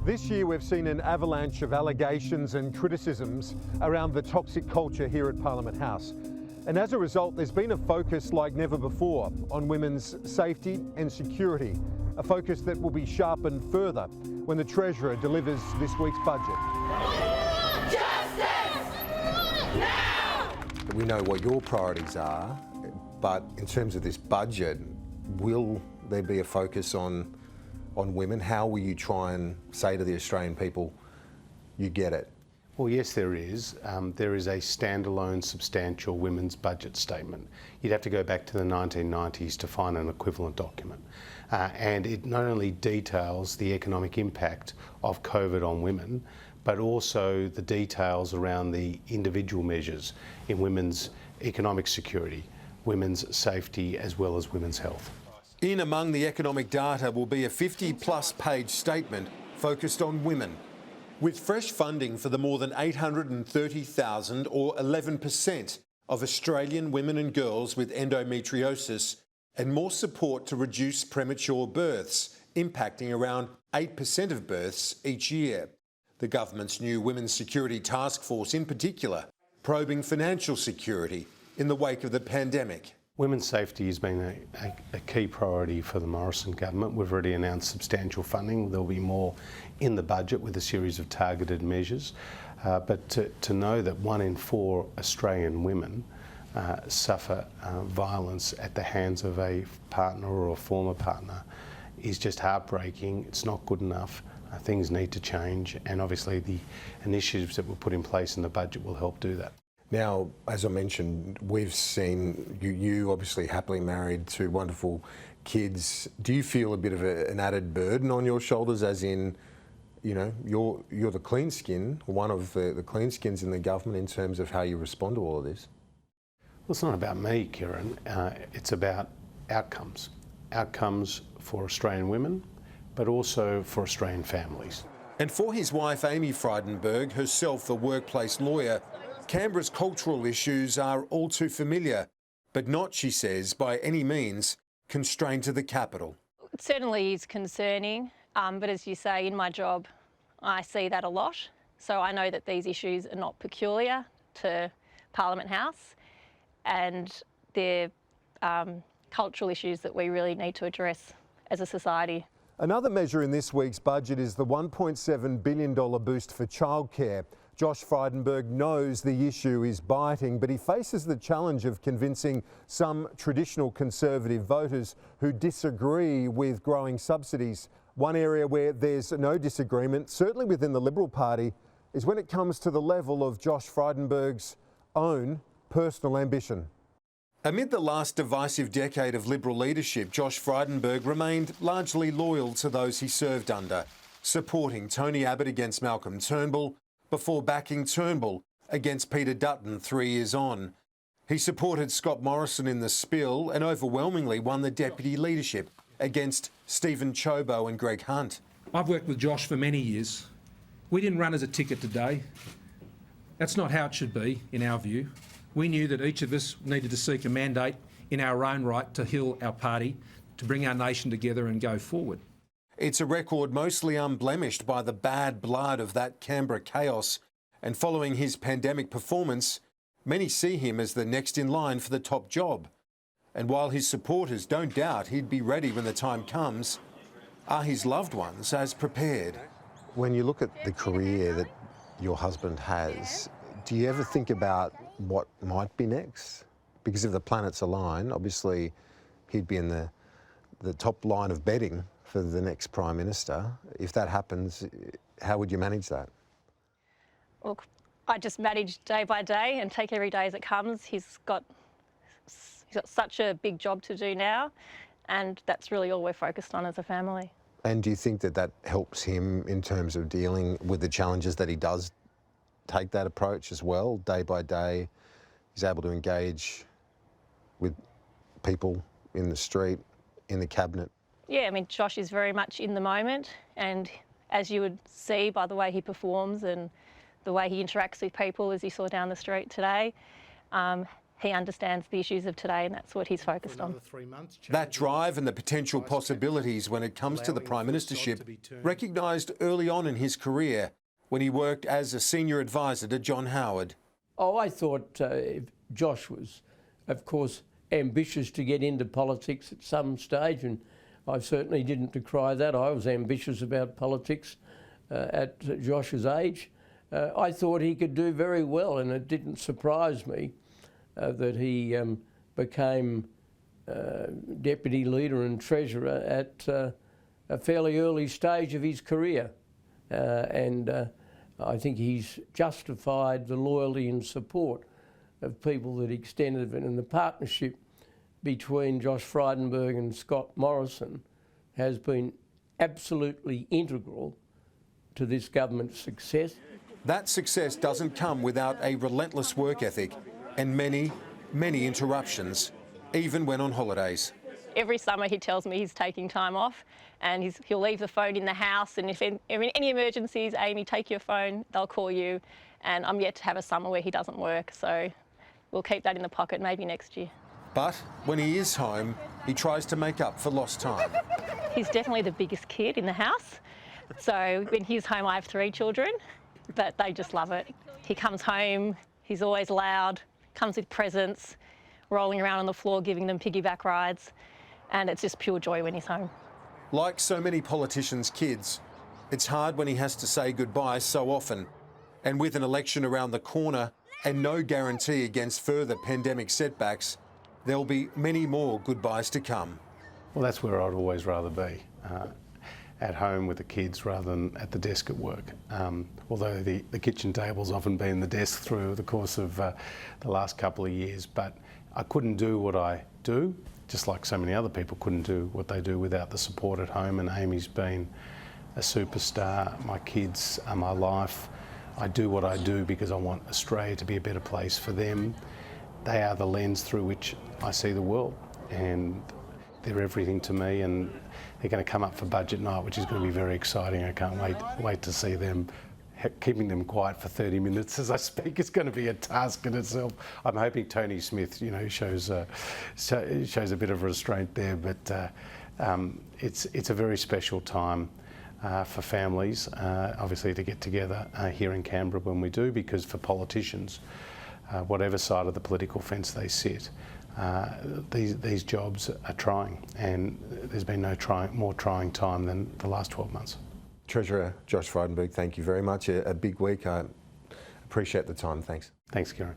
This year we've seen an avalanche of allegations and criticisms around the toxic culture here at Parliament House. And as a result, there's been a focus like never before on women's safety and security, a focus that will be sharpened further when the Treasurer delivers this week's budget. Justice! Now! We know what your priorities are, but in terms of this budget, will there be a focus on women? How will you try and say to the Australian people, you get it? Well, yes, there is. There is a standalone substantial women's budget statement. You'd have to go back to the 1990s to find an equivalent document. And it not only details the economic impact of COVID on women, but also the details around the individual measures in women's economic security, women's safety, as well as women's health. In among the economic data will be a 50-plus page statement focused on women, with fresh funding for the more than 830,000 or 11% of Australian women and girls with endometriosis, and more support to reduce premature births, impacting around 8% of births each year. The government's new Women's Security Task Force in particular, probing financial security in the wake of the pandemic. Women's safety has been a key priority for the Morrison government. We've already announced substantial funding. There'll be more in the budget with a series of targeted measures. But to know that 1 in 4 Australian women suffer violence at the hands of a partner or a former partner is just heartbreaking. It's not good enough. Things need to change, and obviously the initiatives that were put in place in the budget will help do that. Now, as I mentioned, we've seen you obviously happily married, 2 wonderful kids. Do you feel a bit of an added burden on your shoulders, as in, you know, you're the clean skin, one of the clean skins in the government in terms of how you respond to all of this? Well, it's not about me, Kieran. It's about outcomes. Outcomes for Australian women, but also for Australian families. And for his wife, Amy Frydenberg, herself a workplace lawyer, Canberra's cultural issues are all too familiar, but not, she says, by any means constrained to the capital. It certainly is concerning, but as you say, in my job, I see that a lot. So I know that these issues are not peculiar to Parliament House, and they're cultural issues that we really need to address as a society. Another measure in this week's budget is the $1.7 billion boost for childcare. Josh Frydenberg knows the issue is biting, but he faces the challenge of convincing some traditional Conservative voters who disagree with growing subsidies. One area where there's no disagreement, certainly within the Liberal Party, is when it comes to the level of Josh Frydenberg's own personal ambition. Amid the last divisive decade of Liberal leadership, Josh Frydenberg remained largely loyal to those he served under, supporting Tony Abbott against Malcolm Turnbull, before backing Turnbull against Peter Dutton 3 years on. He supported Scott Morrison in the spill and overwhelmingly won the deputy leadership against Stephen Chobo and Greg Hunt. I've worked with Josh for many years. We didn't run as a ticket today. That's not how it should be, in our view. We knew that each of us needed to seek a mandate in our own right to heal our party, to bring our nation together and go forward. It's a record mostly unblemished by the bad blood of that Canberra chaos, and following his pandemic performance, many see him as the next in line for the top job. And while his supporters don't doubt he'd be ready when the time comes, are his loved ones as prepared? When you look at the career that your husband has, do you ever think about what might be next? Because if the planets align, obviously he'd be in the top line of betting for the next Prime Minister. If that happens, how would you manage that? Look, I just manage day by day and take every day as it comes. He's got such a big job to do now, and that's really all we're focused on as a family. And do you think that that helps him in terms of dealing with the challenges that he does take that approach as well, day by day? He's able to engage with people in the street, in the cabinet. Yeah, I mean, Josh is very much in the moment, and as you would see by the way he performs and the way he interacts with people, as you saw down the street today, he understands the issues of today, and that's what he's focused on. That drive and the potential possibilities when it comes to the Prime Ministership recognised early on in his career when he worked as a senior advisor to John Howard. Oh, I thought Josh was, of course, ambitious to get into politics at some stage, and I certainly didn't decry that. I was ambitious about politics at Josh's age. I thought he could do very well, and it didn't surprise me that he became deputy leader and treasurer at a fairly early stage of his career. And I think he's justified the loyalty and support of people that extended it, and the partnership between Josh Frydenberg and Scott Morrison has been absolutely integral to this government's success. That success doesn't come without a relentless work ethic and many, many interruptions, even when on holidays. Every summer he tells me he's taking time off, and he'll leave the phone in the house, and if any emergencies, Amy, take your phone, they'll call you. And I'm yet to have a summer where he doesn't work, so we'll keep that in the pocket maybe next year. But when he is home, he tries to make up for lost time. He's definitely the biggest kid in the house. So when he's home, I have 3 children, but they just love it. He comes home, he's always loud, comes with presents, rolling around on the floor, giving them piggyback rides, and it's just pure joy when he's home. Like so many politicians' kids, it's hard when he has to say goodbye so often. And with an election around the corner and no guarantee against further pandemic setbacks, there'll be many more goodbyes to come. Well, that's where I'd always rather be, at home with the kids rather than at the desk at work. Although the kitchen table's often been the desk through the course of the last couple of years, but I couldn't do what I do, just like so many other people couldn't do what they do without the support at home, and Amy's been a superstar. My kids are my life. I do what I do because I want Australia to be a better place for them. They are the lens through which I see the world, and they're everything to me, and they're going to come up for budget night, which is going to be very exciting. I can't wait to see them. Keeping them quiet for 30 minutes as I speak is going to be a task in itself. I'm hoping Tony Smith, shows a bit of restraint there, but it's a very special time for families, obviously, to get together here in Canberra when we do, because for politicians, whatever side of the political fence they sit, these jobs are trying, and there's been no more trying time than the last 12 months. Treasurer Josh Frydenberg, thank you very much. A big week. I appreciate the time. Thanks. Thanks, Kieran.